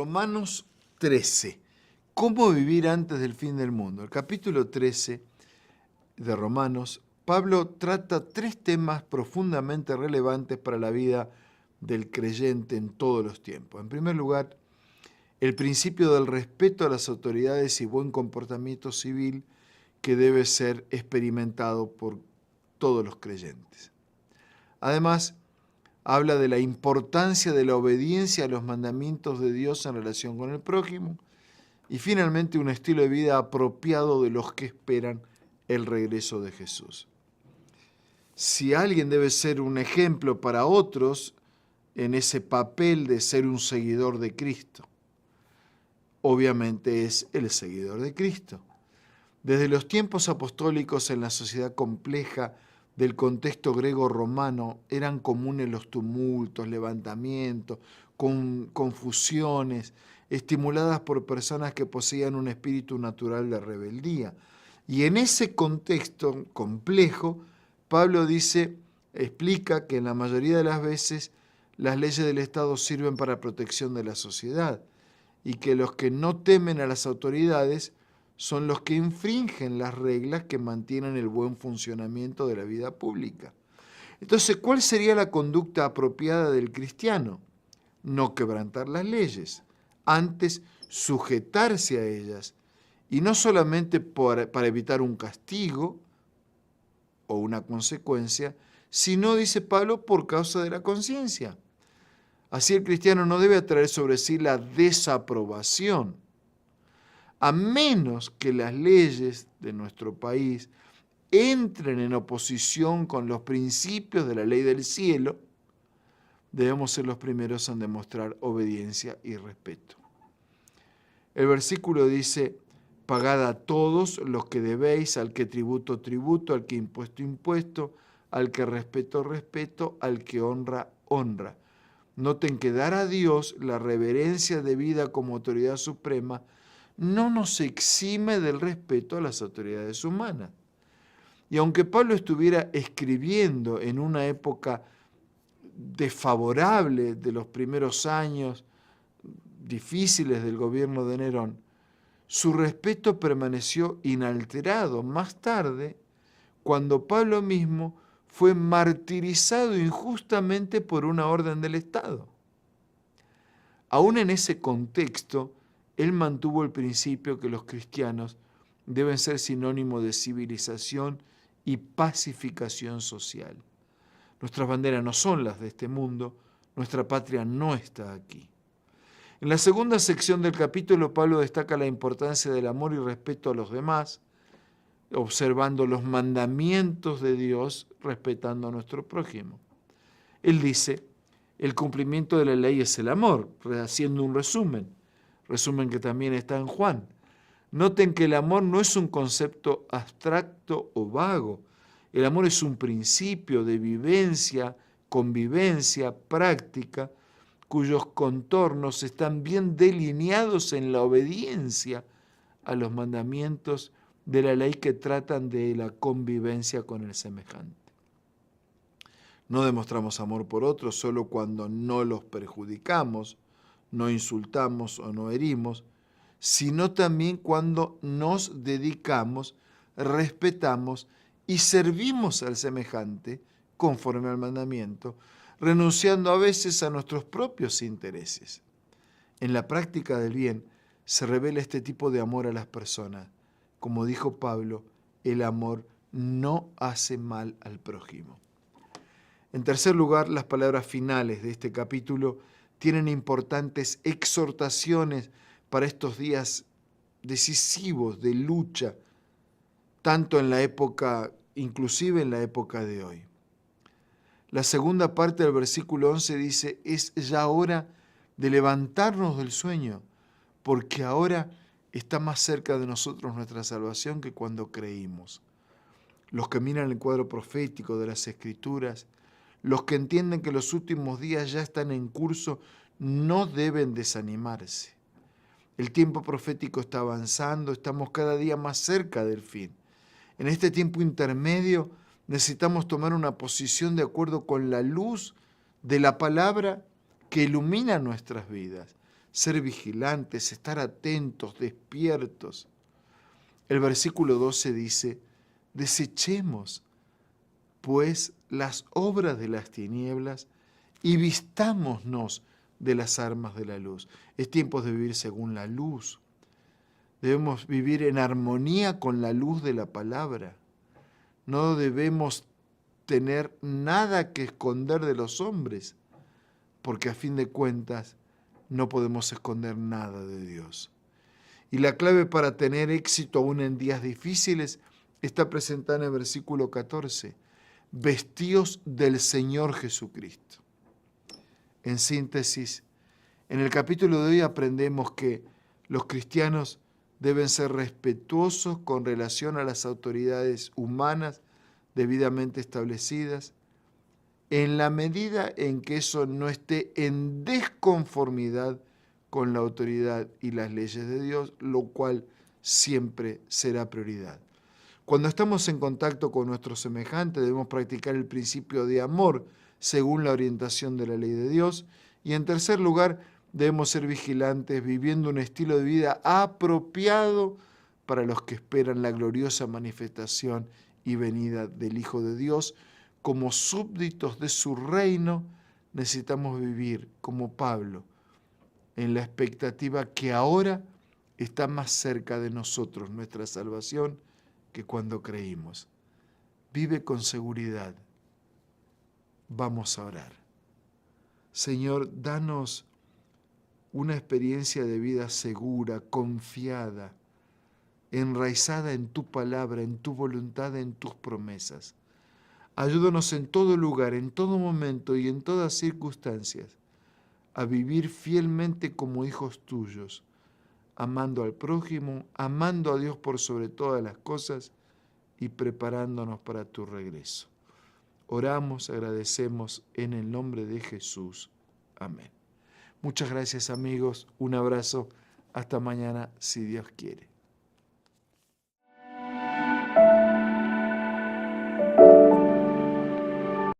Romanos 13. ¿Cómo vivir antes del fin del mundo? El capítulo 13 de Romanos, Pablo trata tres temas profundamente relevantes para la vida del creyente en todos los tiempos. En primer lugar, el principio del respeto a las autoridades y buen comportamiento civil que debe ser experimentado por todos los creyentes. Además, habla de la importancia de la obediencia a los mandamientos de Dios en relación con el prójimo y finalmente un estilo de vida apropiado de los que esperan el regreso de Jesús. Si alguien debe ser un ejemplo para otros en ese papel de ser un seguidor de Cristo, obviamente es el seguidor de Cristo. Desde los tiempos apostólicos en la sociedad compleja del contexto griego-romano eran comunes los tumultos, levantamientos, confusiones, estimuladas por personas que poseían un espíritu natural de rebeldía. Y en ese contexto complejo, Pablo explica que en la mayoría de las veces las leyes del Estado sirven para protección de la sociedad y que los que no temen a las autoridades son los que infringen las reglas que mantienen el buen funcionamiento de la vida pública. Entonces, ¿cuál sería la conducta apropiada del cristiano? No quebrantar las leyes, antes sujetarse a ellas, y no solamente para evitar un castigo o una consecuencia, sino, dice Pablo, por causa de la conciencia. Así el cristiano no debe atraer sobre sí la desaprobación, a menos que las leyes de nuestro país entren en oposición con los principios de la ley del cielo. Debemos ser los primeros en demostrar obediencia y respeto. El versículo dice: pagad a todos los que debéis, al que tributo, tributo, al que impuesto, impuesto, al que respeto, respeto, al que honra, honra. Noten que dar a Dios la reverencia debida como autoridad suprema no nos exime del respeto a las autoridades humanas. Y aunque Pablo estuviera escribiendo en una época desfavorable de los primeros años difíciles del gobierno de Nerón, su respeto permaneció inalterado más tarde, cuando Pablo mismo fue martirizado injustamente por una orden del Estado. Aún en ese contexto, él mantuvo el principio que los cristianos deben ser sinónimo de civilización y pacificación social. Nuestras banderas no son las de este mundo, nuestra patria no está aquí. En la segunda sección del capítulo, Pablo destaca la importancia del amor y respeto a los demás, observando los mandamientos de Dios, respetando a nuestro prójimo. Él dice: el cumplimiento de la ley es el amor, haciendo un resumen que también está en Juan. Noten que el amor no es un concepto abstracto o vago. El amor es un principio de vivencia, convivencia, práctica, cuyos contornos están bien delineados en la obediencia a los mandamientos de la ley que tratan de la convivencia con el semejante. No demostramos amor por otros solo cuando no los perjudicamos, no insultamos o no herimos, sino también cuando nos dedicamos, respetamos y servimos al semejante conforme al mandamiento, renunciando a veces a nuestros propios intereses. En la práctica del bien se revela este tipo de amor a las personas. Como dijo Pablo, el amor no hace mal al prójimo. En tercer lugar, las palabras finales de este capítulo tienen importantes exhortaciones para estos días decisivos de lucha, tanto en la época, inclusive en la época de hoy. La segunda parte del versículo 11 dice: es ya hora de levantarnos del sueño, porque ahora está más cerca de nosotros nuestra salvación que cuando creímos. Los que miran el cuadro profético de las Escrituras, los que entienden que los últimos días ya están en curso, no deben desanimarse. El tiempo profético está avanzando, estamos cada día más cerca del fin. En este tiempo intermedio necesitamos tomar una posición de acuerdo con la luz de la palabra que ilumina nuestras vidas. ser vigilantes, estar atentos, despiertos. El versículo 12 dice, desechemos pues las obras de las tinieblas y vistámonos de las armas de la luz. Es tiempo de vivir según la luz. Debemos vivir en armonía con la luz de la palabra. No debemos tener nada que esconder de los hombres, porque a fin de cuentas no podemos esconder nada de Dios. Y la clave para tener éxito aún en días difíciles está presentada en el versículo 14. Vestíos del Señor Jesucristo. En síntesis, en el capítulo de hoy aprendemos que los cristianos deben ser respetuosos con relación a las autoridades humanas debidamente establecidas, en la medida en que eso no esté en desconformidad con la autoridad y las leyes de Dios, lo cual siempre será prioridad. Cuando estamos en contacto con nuestros semejantes, debemos practicar el principio de amor según la orientación de la ley de Dios. Y en tercer lugar, debemos ser vigilantes, viviendo un estilo de vida apropiado para los que esperan la gloriosa manifestación y venida del Hijo de Dios. Como súbditos de su reino, necesitamos vivir como Pablo, en la expectativa que ahora está más cerca de nosotros nuestra salvación que cuando creímos. Vive con seguridad. Vamos a orar. Señor, danos una experiencia de vida segura, confiada, enraizada en tu palabra, en tu voluntad, en tus promesas. Ayúdanos en todo lugar, en todo momento y en todas circunstancias a vivir fielmente como hijos tuyos, amando al prójimo, amando a Dios por sobre todas las cosas y preparándonos para tu regreso. Oramos, agradecemos en el nombre de Jesús. Amén. Muchas gracias, amigos. Un abrazo. Hasta mañana, si Dios quiere.